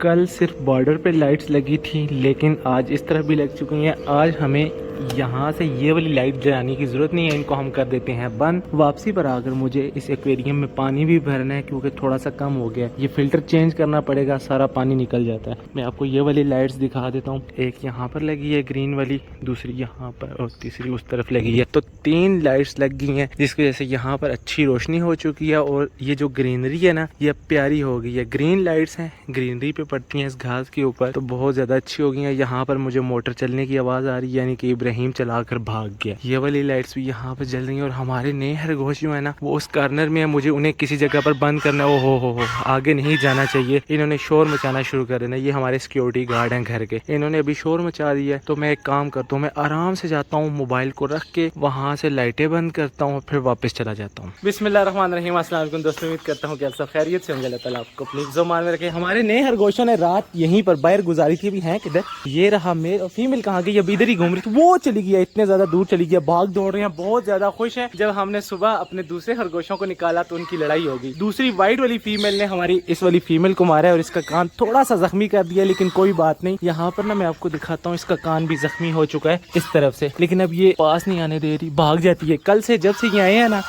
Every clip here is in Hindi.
कल सिर्फ बॉर्डर पे लाइट्स लगी थी, लेकिन आज इस तरफ भी लग चुकी हैं। आज हमें यहाँ से ये वाली लाइट जलाने की ज़रूरत नहीं है, इनको हम कर देते हैं बंद। वापसी पर आकर मुझे इस एक्वेरियम में पानी भी भरना है क्योंकि थोड़ा सा कम हो गया है। ये फ़िल्टर चेंज करना पड़ेगा, सारा पानी निकल जाता है। मैं आपको ये वाली लाइट्स दिखा देता हूँ। एक यहाँ पर लगी है ग्रीन वाली, दूसरी यहाँ पर और तीसरी उस तरफ लगी है। तो 3 लाइट्स लग गई हैं, जिसकी वजह से यहाँ पर अच्छी रोशनी हो चुकी है और ये जो ग्रीनरी है ना, ये प्यारी हो गई है। ग्रीन लाइट्स हैं, ग्रीनरी पे पड़ती हैं इस घास के ऊपर, तो बहुत ज़्यादा अच्छी हो गई हैं। यहाँ पर मुझे मोटर चलने की आवाज़ आ रही है, यानी कि इब्राहिम चलाकर भाग गया। ये वाली लाइट्स भी यहाँ पर जल रही हैं और हमारे नए खरगोश जो है ना, वो उस कॉर्नर में है। मुझे उन्हें किसी जगह पर बंद करना है। ओ हो आगे नहीं जाना चाहिए। इन्होंने शोर मचाना शुरू कर देना। ये हमारे सिक्योरिटी गार्ड हैं घर के, इन्होंने अभी शोर मचा दिया है। तो मैं एक काम करता हूँ, मैं आराम से जाता हूँ, मोबाइल को रख के वहाँ से लाइटें बंद करता हूँ, फिर वापस चला जाता हूँ। बिस्मिल्लाहिर्रहमानिर्रहीम। अस्सलाम वालेकुम दोस्तों, उम्मीद करता हूँ कि आप सब खैरियत से होंगे। अल्लाह ताला आपको अपनी ज़ुबान में रखे। हमारे नए खरगोशों ने रात यहीं पर बाहर गुजारी थी। अभी हैं किधर? ये रहा मेल और फीमेल कहाँ गई? अभी इधर ही घूम रही थी, वो चली गई, इतने ज्यादा दूर चली गई, भाग दौड़ रहे हैं, बहुत ज्यादा खुश हैं। जब हमने सुबह अपने दूसरे खरगोशों को निकाला तो उनकी लड़ाई हो गई। दूसरी वाइट वाली फीमेल ने हमारी इस वाली फीमेल को मारा है और इसका कान थोड़ा सा जख्मी कर दिया, लेकिन कोई बात नहीं। यहाँ पर ना मैं आपको दिखाता हूँ, इसका कान भी जख्मी हो चुका है इस तरफ से, लेकिन अब ये पास नहीं आने दे रही, भाग जाती है। कल से जब से ये आए हैं ना,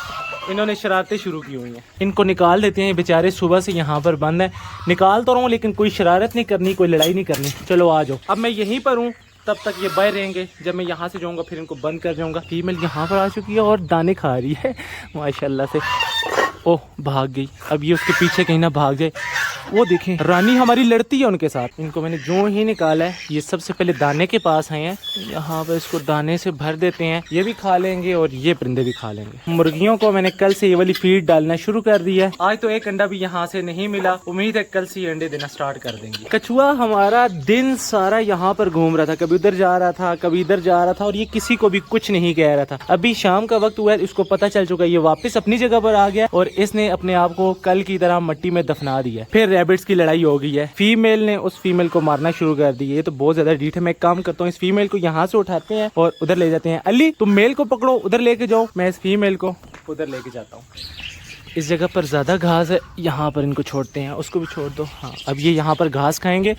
इन्होंने शरारतें शुरू की हुई हैं। इनको निकाल देते हैं, बेचारे सुबह से यहाँ पर बंद है। निकाल तो रहा हूँ, लेकिन कोई शरारत नहीं करनी, कोई लड़ाई नहीं करनी। चलो आ जाओ। अब मैं यहीं पर हूँ, तब तक ये बाहर रहेंगे। जब मैं यहाँ से जाऊँगा फिर इनको बंद कर जाऊँगा। फीमेल यहाँ पर आ चुकी है और दाने खा रही है माशाल्लाह से। ओह भाग गई, अब ये उसके पीछे कहीं ना भाग जाए। वो देखें, रानी हमारी लड़ती है उनके साथ। इनको मैंने जो ही निकाला है, ये सबसे पहले दाने के पास आए हैं। यहाँ पर इसको दाने से भर देते हैं, ये भी खा लेंगे और ये परिंदे भी खा लेंगे। मुर्गियों को मैंने कल से ये वाली फीड डालना शुरू कर दिया है। आज तो एक अंडा भी यहाँ से नहीं मिला, उम्मीद है कल से ये अंडे देना स्टार्ट कर देंगे। कछुआ हमारा दिन सारा यहाँ पर घूम रहा था, कभी उधर जा रहा था, कभी इधर जा रहा था, और ये किसी को भी कुछ नहीं कह रहा था। अभी शाम का वक्त हुआ है, इसको पता चल चुका है, ये वापस अपनी जगह पर आ गया और इसने अपने आप को कल की तरह मट्टी में दफना दिया। फिर रैबिट्स की लड़ाई हो गई है, फीमेल ने उस फीमेल को मारना शुरू कर दी है। ये तो बहुत ज्यादा डीठ है। मैं काम करता हूँ, इस फीमेल को यहाँ से उठाते हैं और उधर ले जाते हैं। अली तुम मेल को पकड़ो, उधर लेके जाओ, मैं इस फीमेल को उधर लेके जाता हूँ। इस जगह पर ज्यादा घास है, यहाँ पर इनको छोड़ते हैं। उसको भी छोड़ दो। हाँ, अब ये यहाँ पर घास खाएंगे।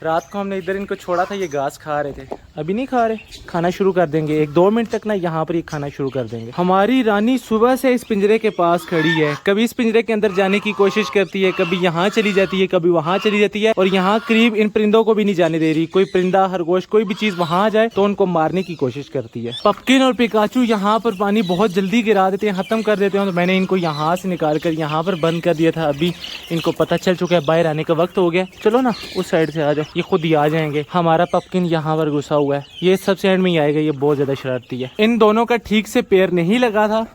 रात को हमने इधर इनको छोड़ा था, ये घास खा रहे थे, अभी नहीं खा रहे, खाना शुरू कर देंगे। 1-2 मिनट तक ना यहाँ पर ये खाना शुरू कर देंगे। हमारी रानी सुबह से इस पिंजरे के पास खड़ी है, कभी इस पिंजरे के अंदर जाने की कोशिश करती है, कभी यहाँ चली जाती है, कभी वहाँ चली जाती है, और यहाँ करीब इन परिंदों को भी नहीं जाने दे रही। कोई परिंदा, खरगोश, कोई भी चीज वहाँ आ जाए तो उनको मारने की कोशिश करती है। पपकिन और पिकाचू यहाँ पर पानी बहुत जल्दी गिरा देते हैं, खत्म कर देते हैं। तो मैंने इनको यहाँ से निकाल कर यहाँ पर बंद कर दिया था। अभी इनको पता चल चुका है बाहर आने का वक्त हो गया। चलो ना उस साइड से आ जाओ, ये खुद ही आ जाएंगे। हमारा पपकिन यहाँ पर घुसा हुआ है, ये सबसे एंड में ही आएगा। ये बहुत ज्यादा शरारती है। इन दोनों का ठीक से पैर नहीं लगा था,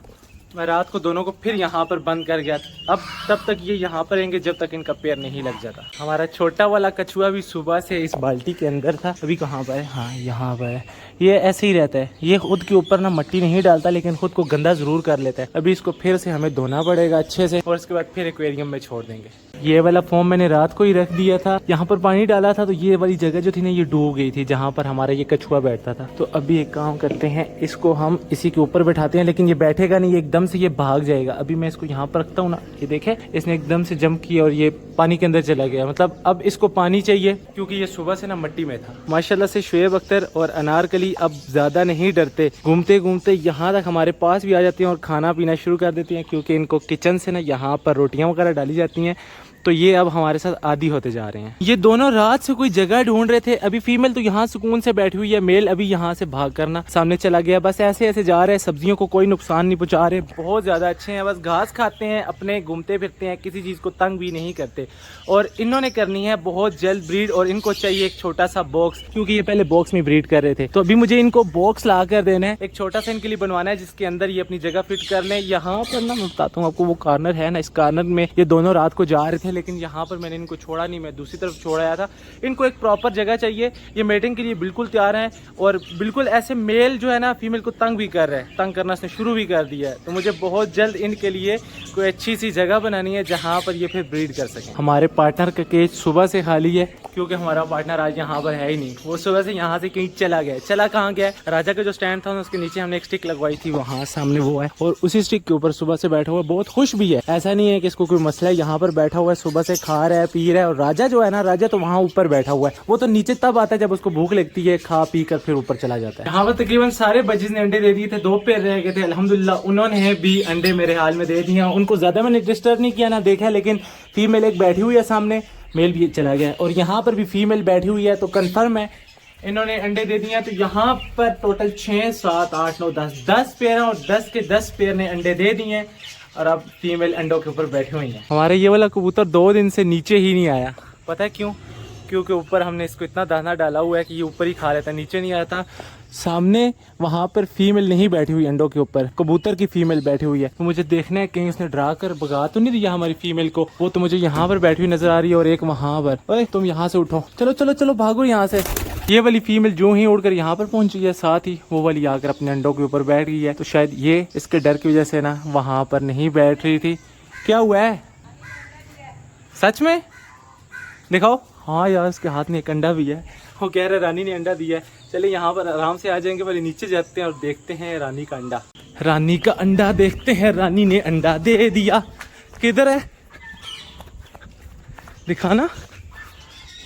मैं रात को दोनों को फिर यहाँ पर बंद कर गया। अब तब तक ये यहाँ पर रहेंगे जब तक इनका पैर नहीं लग जाता। हमारा छोटा वाला कछुआ भी सुबह से इस बाल्टी के अंदर था। अभी कहाँ पर है? हाँ यहाँ पर है। ये ऐसे ही रहता है, ये खुद के ऊपर ना मट्टी नहीं डालता, लेकिन खुद को गंदा जरूर कर लेता है। अभी इसको फिर से हमें धोना पड़ेगा अच्छे से और उसके बाद फिर एक्वेरियम में छोड़ देंगे। ये वाला फॉर्म मैंने रात को ही रख दिया था, यहाँ पर पानी डाला था तो ये वाली जगह जो थी ना, ये डूब गई थी जहाँ पर हमारा ये कछुआ बैठता था। तो अभी एक काम करते हैं, इसको हम इसी के ऊपर बैठाते हैं, लेकिन ये बैठेगा नहीं, एकदम से ये भाग जाएगा। अभी मैं इसको यहाँ पर रखता हूँ ना, ये देखे इसने एकदम से जंप किया और ये पानी के अंदर चला गया। मतलब अब इसको पानी चाहिए क्योंकि ये सुबह से ना मट्टी में था। माशाल्लाह से शुएब अख्तर और अनारकली अब ज्यादा नहीं डरते, घूमते घूमते यहाँ तक हमारे पास भी आ जाती हैं और खाना पीना शुरू कर देती हैं, क्योंकि इनको किचन से ना यहाँ पर रोटियाँ वगैरह डाली जाती हैं। तो ये अब हमारे साथ आदी होते जा रहे हैं। ये दोनों रात से कोई जगह ढूंढ रहे थे। अभी फीमेल तो यहाँ सुकून से बैठी हुई है, मेल अभी यहाँ से भाग करना सामने चला गया। बस ऐसे ऐसे जा रहे हैं, सब्जियों को कोई नुकसान नहीं पहुंचा रहे, बहुत ज्यादा अच्छे हैं। बस घास खाते हैं, अपने घूमते फिरते हैं, किसी चीज को तंग भी नहीं करते। और इन्होंने करनी है बहुत जल्द ब्रीड, और इनको चाहिए एक छोटा सा बॉक्स, क्योंकि ये पहले बॉक्स में ब्रीड कर रहे थे। तो अभी मुझे इनको बॉक्स ला कर देना है, एक छोटा सा इनके लिए बनवाना है जिसके अंदर ये अपनी जगह फिट कर ले। यहाँ पर ना मैं बताता हूँ आपको, वो कॉर्नर है ना, इस कॉर्नर में ये दोनों रात को जा रहे थे, लेकिन यहाँ पर मैंने इनको छोड़ा नहीं, मैं दूसरी तरफ छोड़ आया था। इनको एक प्रॉपर जगह चाहिए। ये मेटिंग के लिए बिल्कुल तैयार हैं और बिल्कुल ऐसे मेल जो है ना फीमेल को तंग भी कर रहे हैं, तंग करना इसने शुरू भी कर दिया है। तो मुझे बहुत जल्द इनके लिए कोई अच्छी सी जगह बनानी है जहाँ पर ये फिर ब्रीड कर सकें। हमारे पार्टनर का केज सुबह से खाली है, क्योंकि हमारा पार्टनर आज यहाँ पर है ही नहीं। वो सुबह से यहाँ से कहीं चला गया। चला कहाँ गया? राजा का जो स्टैंड था उसके नीचे हमने एक स्टिक लगवाई थी, वहाँ सामने वो है, और उसी स्टिक के ऊपर सुबह से बैठा हुआ, बहुत खुश भी है। ऐसा नहीं है कि इसको कोई मसला है, यहाँ पर बैठा हुआ है सुबह से खा रहा है पी रहा है। और राजा जो है ना, राजा तो वहाँ ऊपर बैठा हुआ है, वो तो नीचे तब आता है जब उसको भूख लगती है, खा पी कर फिर ऊपर चला जाता है। यहाँ पर तकरीबन सारे बजीज ने अंडे दे दिए थे, 2 पेड़ रह गए थे, अल्हम्दुलिल्लाह उन्होंने भी अंडे मेरे हाल में दे दिए। उनको ज्यादा मैंने डिस्टर्ब नहीं किया ना देखा, लेकिन फीमेल एक बैठी हुई है सामने, मेल भी चला गया और यहाँ पर भी फीमेल बैठी हुई है, तो कंफर्म है इन्होंने अंडे दे दिए। तो यहाँ पर टोटल 6, 7, 8, 9, 10 पेयर हैं और 10 के 10 पेयर ने अंडे दे दिए हैं और अब फीमेल अंडों के ऊपर बैठी हुई है। हमारे ये वाला कबूतर 2 दिन से नीचे ही नहीं आया, पता है क्यों? क्योंकि ऊपर हमने इसको इतना दाना डाला हुआ है कि ये ऊपर ही खा लेता, नीचे नहीं आता। सामने वहाँ पर फीमेल नहीं बैठी हुई अंडों के ऊपर, कबूतर की फीमेल बैठी हुई है। तो मुझे देखना है कहीं उसने डरा कर भगा तो नहीं दिया हमारी फीमेल को। वो तो मुझे यहाँ पर बैठी हुई नजर आ रही है और एक वहाँ पर। ओए तुम यहाँ से उठो, चलो चलो चलो भागो यहाँ से। ये वाली फीमेल जो ही उड़कर यहाँ पर पहुंची है, साथ ही वो वाली आकर अपने अंडों के ऊपर बैठ गई है। तो शायद ये इसके डर की वजह से ना वहाँ पर नहीं बैठ रही थी। क्या हुआ है सच में? दिखाओ। हाँ यार, उसके हाथ में एक अंडा भी है। वो कह रहे रानी ने अंडा दिया है। चले यहाँ पर आराम से आ जाएंगे, पहले नीचे जाते हैं और देखते हैं रानी का अंडा। रानी का अंडा देखते हैं, रानी ने अंडा दे दिया। किधर है दिखाना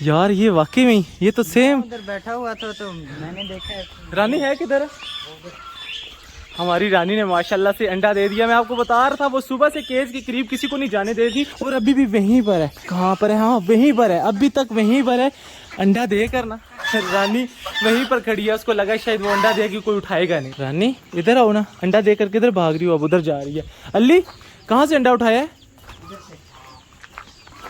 यार। ये वाकई में ये तो सेम उधर बैठा हुआ था तो मैंने देखा है। रानी है किधर? हमारी रानी ने माशाल्लाह से अंडा दे दिया। मैं आपको बता रहा था वो सुबह से केज के करीब किसी को नहीं जाने दे रही और अभी भी वहीं पर है। कहाँ पर है? हाँ वहीं पर है, अभी तक वहीं पर है। अंडा दे कर ना रानी वहीं पर खड़ी है, उसको लगा शायद वो अंडा देगी कोई उठाएगा नहीं। रानी इधर आओ ना, अंडा देकर किधर भाग रही हो? अब उधर जा रही है। अली कहाँ से अंडा उठाया है?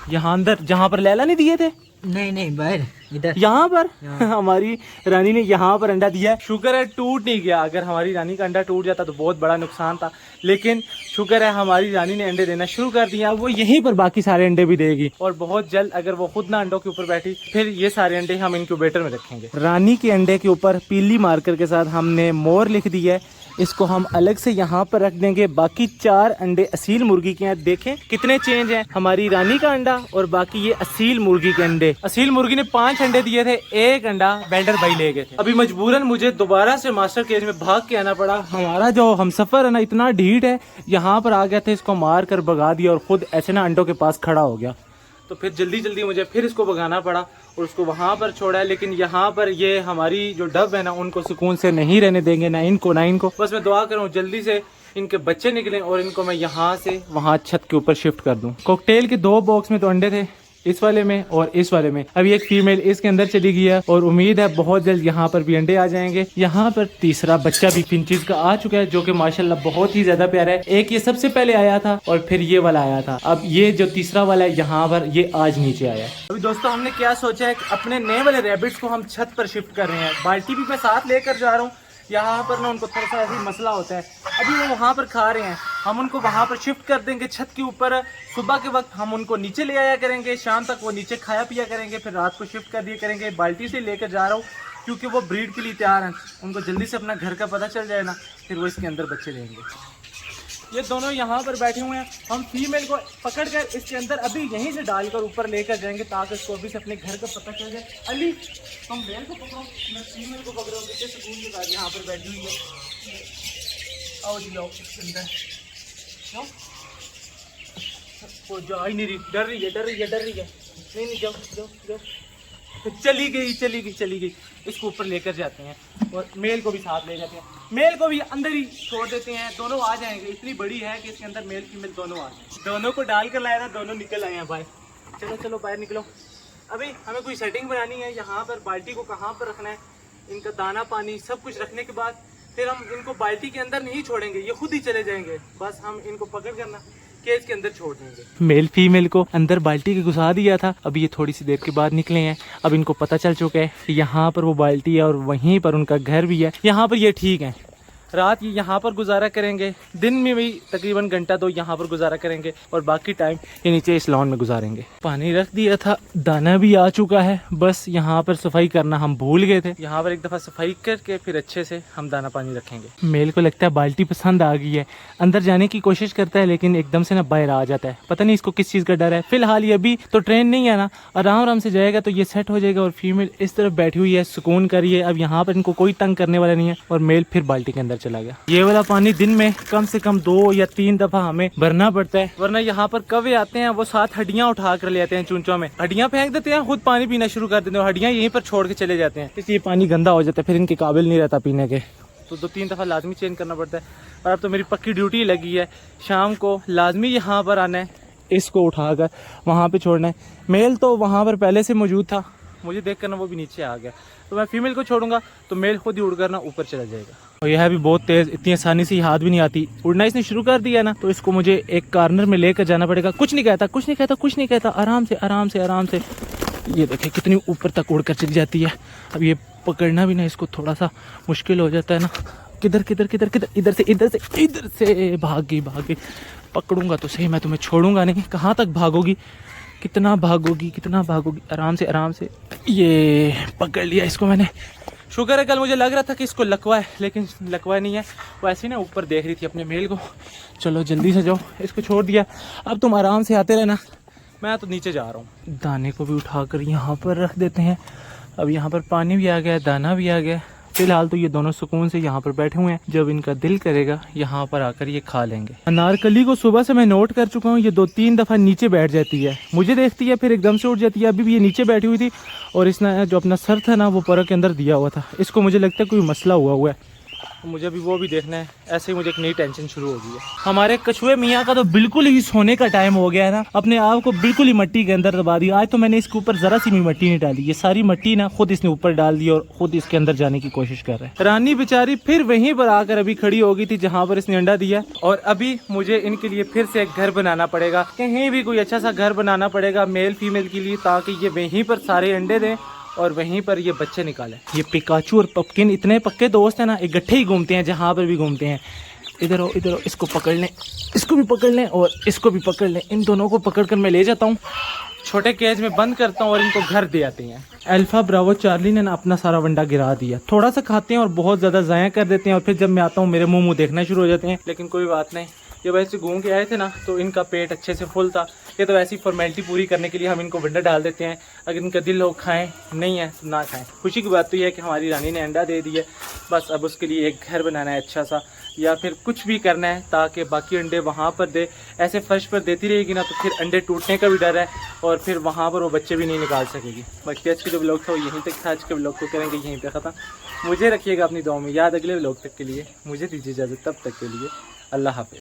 यहाँ अंदर जहाँ पर लैला नहीं दिए थे? नहीं बाहर इधर यहाँ पर हमारी रानी ने यहाँ पर अंडा दिया है। शुक्र है टूट नहीं गया, अगर हमारी रानी का अंडा टूट जाता तो बहुत बड़ा नुकसान था। लेकिन शुक्र है हमारी रानी ने अंडे देना शुरू कर दिया। वो यहीं पर बाकी सारे अंडे भी देगी और बहुत जल्द अगर वो खुद ना अंडों के ऊपर बैठी फिर ये सारे अंडे हम इंक्यूबेटर में रखेंगे। रानी के अंडे के ऊपर पीली मार्कर के साथ हमने मोर लिख दिया है, इसको हम अलग से यहाँ पर रख देंगे। बाकी 4 अंडे असील मुर्गी के हैं। देखें कितने चेंज हैं, हमारी रानी का अंडा और बाकी ये असील मुर्गी के अंडे। असील मुर्गी ने 5 अंडे दिए थे, 1 अंडा बेंडर भाई ले गए थे। अभी मजबूरन मुझे दोबारा से मास्टर केज में भाग के आना पड़ा। हमारा जो हमसफर है ना इतना ढीठ है, यहाँ पर आ गया था, इसको मार कर भगा दिया और खुद ऐसे ना अंडों के पास खड़ा हो गया। तो फिर जल्दी जल्दी मुझे फिर इसको भगाना पड़ा और उसको वहाँ पर छोड़ा है। लेकिन यहाँ पर ये हमारी जो डब है ना उनको सुकून से नहीं रहने देंगे, ना इनको। बस मैं दुआ करूँ जल्दी से इनके बच्चे निकलें और इनको मैं यहाँ से वहाँ छत के ऊपर शिफ्ट कर दूँ। कॉकटेल के 2 बॉक्स में तो अंडे थे, इस वाले में और इस वाले में। अभी एक फीमेल इसके अंदर चली गई है और उम्मीद है बहुत जल्द यहाँ पर भी अंडे आ जाएंगे। यहाँ पर तीसरा बच्चा भी फिंचीज का आ चुका है जो कि माशाल्लाह बहुत ही ज्यादा प्यारा है। एक ये सबसे पहले आया था और फिर ये वाला आया था। अब ये जो तीसरा वाला है यहाँ पर ये आज नीचे आया है। अभी दोस्तों हमने क्या सोचा है कि अपने नए वाले रैबिट्स को हम छत पर शिफ्ट कर रहे हैं। बाल्टी भी मैं साथ लेकर जा रहा हूँ। यहाँ पर ना उनको थोड़ा सा ऐसी मसला होता है, अभी वो वहाँ पर खा रहे हैं, हम उनको वहाँ पर शिफ्ट कर देंगे छत के ऊपर। सुबह के वक्त हम उनको नीचे ले आया करेंगे, शाम तक वो नीचे खाया पिया करेंगे, फिर रात को शिफ्ट कर दिया करेंगे। बाल्टी से लेकर जा रहा हूँ क्योंकि वो ब्रीड के लिए तैयार हैं। उनको जल्दी से अपना घर का पता चल जाए ना, फिर वो इसके अंदर बच्चे देंगे। ये दोनों यहाँ पर बैठे हुए हैं। हम फीमेल को पकड़कर इसके अंदर अभी यहीं से डालकर ऊपर लेकर जाएंगे ताकि इसको अभी से अपने घर का पता चल जाए। अली हम मेल को पकड़ो, मैं फीमेल को पकड़ो, कितने सुकून के साथ यहाँ पर बैठी हुई है। आओ जी आओ इसके अंदर। वो जा ही नहीं रही, डर रही है। नहीं जाओ। चली गई। इसको ऊपर लेकर जाते हैं और मेल को भी साथ ले जाते हैं। मेल को भी अंदर ही छोड़ देते हैं, दोनों आ जाएंगे। इतनी बड़ी है कि इसके अंदर मेल फीमेल दोनों आ जाए। दोनों को डाल कर लाया था, दोनों निकल आए हैं बाहर। चलो बाहर निकलो। अभी हमें कोई सेटिंग बनानी है। यहाँ पर बाल्टी को कहाँ पर रखना है, इनका दाना पानी सब कुछ रखने के बाद फिर हम इनको बाल्टी के अंदर नहीं छोड़ेंगे, ये खुद ही चले जाएंगे। बस हम इनको पकड़ करना केज के अंदर छोड़ देंगे। मेल फीमेल को अंदर बाल्टी के घुसा दिया था, अभी ये थोड़ी सी देर के बाद निकले हैं। अब इनको पता चल चुका है कि यहाँ पर वो बाल्टी है और वहीं पर उनका घर भी है। यहाँ पर ये ठीक है, रात ये यहाँ पर गुजारा करेंगे, दिन में भी तकरीबन घंटा 2 यहाँ पर गुजारा करेंगे और बाकी टाइम ये नीचे इस लॉन में गुजारेंगे। पानी रख दिया था, दाना भी आ चुका है, बस यहाँ पर सफाई करना हम भूल गए थे। यहाँ पर एक दफ़ा सफाई करके फिर अच्छे से हम दाना पानी रखेंगे। मेल को लगता है बाल्टी पसंद आ गई है, अंदर जाने की कोशिश करता है लेकिन एकदम से ना बाहर आ जाता है। पता नहीं इसको किस चीज़ का डर है। फिलहाल ये अभी तो ट्रेन नहीं है ना, आराम से जाएगा तो ये सेट हो जाएगा। और फीमेल इस तरफ बैठी हुई है, सुकून करिए। अब यहाँ पर इनको कोई तंग करने वाला नहीं है और मेल फिर बाल्टी के अंदर चला गया। ये वाला पानी दिन में कम से कम 2 या 3 दफा हमें भरना पड़ता है, वरना यहाँ पर कौवे आते हैं, वो 7 हड्डियाँ उठा कर ले आते हैं चूंचों में, हड्डियाँ फेंक देते हैं, खुद पानी पीना शुरू कर देते हैं, हड्डियाँ यहीं पर छोड़ के चले जाते हैं, इसलिए पानी गंदा हो जाता है, फिर इनके काबिल नहीं रहता पीने के, तो 2-3 दफ़ा लाजमी चेंज करना पड़ता है। और अब तो मेरी पक्की ड्यूटी लगी है, शाम को लाजमी यहाँ पर आना है, इसको उठाकर वहाँ पे छोड़ना है। मेल तो वहाँ पर पहले से मौजूद था, मुझे देख कर ना वो भी नीचे आ गया, तो मैं फीमेल को छोड़ूंगा तो मेल खुद ही उड़कर ना ऊपर चला जाएगा। और यह भी बहुत तेज़, इतनी आसानी से हाथ भी नहीं आती, उड़ना इसने शुरू कर दिया ना, तो इसको मुझे एक कॉर्नर में लेकर जाना पड़ेगा। कुछ नहीं कहता, कुछ नहीं कहता, कुछ नहीं कहता, आराम से आराम से आराम से। ये देखे कितनी ऊपर तक उड़ कर चली जाती है। अब ये पकड़ना भी ना इसको थोड़ा सा मुश्किल हो जाता है ना। किधर किधर किधर किधर, इधर से इधर से इधर से भाग गई। पकड़ूंगा तो सही, मैं तुम्हें छोड़ूंगा नहीं। कहाँ तक भागोगी, कितना भागोगी, कितना भागोगी, आराम से आराम से। ये पकड़ लिया इसको मैंने। शुक्र है कल मुझे लग रहा था कि इसको लकवा है, लेकिन लकवा नहीं है, वो ऐसे ना ऊपर देख रही थी अपने मेल को। चलो जल्दी से जाओ, इसको छोड़ दिया, अब तुम आराम से आते रहना, मैं तो नीचे जा रहा हूँ। दाने को भी उठाकर यहाँ पर रख देते हैं। अब यहाँ पर पानी भी आ गया, दाना भी आ गया। फिलहाल तो ये दोनों सुकून से यहाँ पर बैठे हुए हैं, जब इनका दिल करेगा यहाँ पर आकर ये खा लेंगे। अनारकली को सुबह से मैं नोट कर चुका हूँ, ये 2-3 दफ़ा नीचे बैठ जाती है, मुझे देखती है फिर एकदम से उठ जाती है। अभी भी ये नीचे बैठी हुई थी और इसने जो अपना सर था ना वो पर के अंदर दिया हुआ था। इसको मुझे लगता है कोई मसला हुआ है, मुझे अभी वो भी देखना है। ऐसे ही मुझे एक नई टेंशन शुरू हो गई है। हमारे कछुए मियाँ का तो बिल्कुल ही सोने का टाइम हो गया है ना, अपने आप को बिल्कुल ही मिट्टी के अंदर दबा दिया। आज तो मैंने इसके ऊपर जरा सी भी मिट्टी नहीं डाली, ये सारी मिट्टी ना खुद इसने ऊपर डाल दी और खुद इसके अंदर जाने की कोशिश कर रहा है। रानी बेचारी फिर वहीं पर आकर अभी खड़ी हो गई थी जहाँ पर इसने अंडा दिया, और अभी मुझे इनके लिए फिर से एक घर बनाना पड़ेगा, कहीं भी कोई अच्छा सा घर बनाना पड़ेगा मेल फीमेल के लिए, ताकि ये वहीं पर सारे अंडे दें और वहीं पर ये बच्चे निकाले। ये पिकाचू और पपकिन इतने पक्के दोस्त हैं ना, इकट्ठे ही घूमते हैं, जहाँ पर भी घूमते हैं। इधर हो, इधर हो, इसको पकड़ लें, इसको भी पकड़ लें और इसको भी पकड़ लें। इन दोनों को पकड़कर मैं ले जाता हूँ, छोटे केज में बंद करता हूँ और इनको घर दे आते हैं। अल्फा ब्रावो चार्ली ने ना अपना सारा वंडा गिरा दिया, थोड़ा सा खाते हैं और बहुत ज़्यादा ज़ाया कर देते हैं, और फिर जब मैं आता हूँ मेरे मुँह देखना शुरू हो जाते हैं। लेकिन कोई बात नहीं, ये वैसे घूम के आए थे ना तो इनका पेट अच्छे से फुल था, ये तो ऐसी फॉर्मेलिटी पूरी करने के लिए हम इनको वंडा डाल देते हैं। अगर इनका दिल हो खाएं, नहीं है तो ना खाएं। खुशी की बात तो ये है कि हमारी रानी ने अंडा दे दिया, बस अब उसके लिए एक घर बनाना है अच्छा सा, या फिर कुछ भी करना है ताकि बाकी अंडे वहाँ पर दे। ऐसे फर्श पर देती रहेगी ना तो फिर अंडे टूटने का भी डर है, और फिर वहाँ पर वो बच्चे भी नहीं निकाल सकेगी। बाकी आज के जो व्लॉग था वो यहीं तक था, आज के व्लॉग को करेंगे यहीं पे ख़त्म। मुझे रखिएगा अपनी दुआ में याद, अगले व्लॉग तक के लिए मुझे दीजिए इजाज़त, तब तक के लिए अल्लाह हाफ़िज़।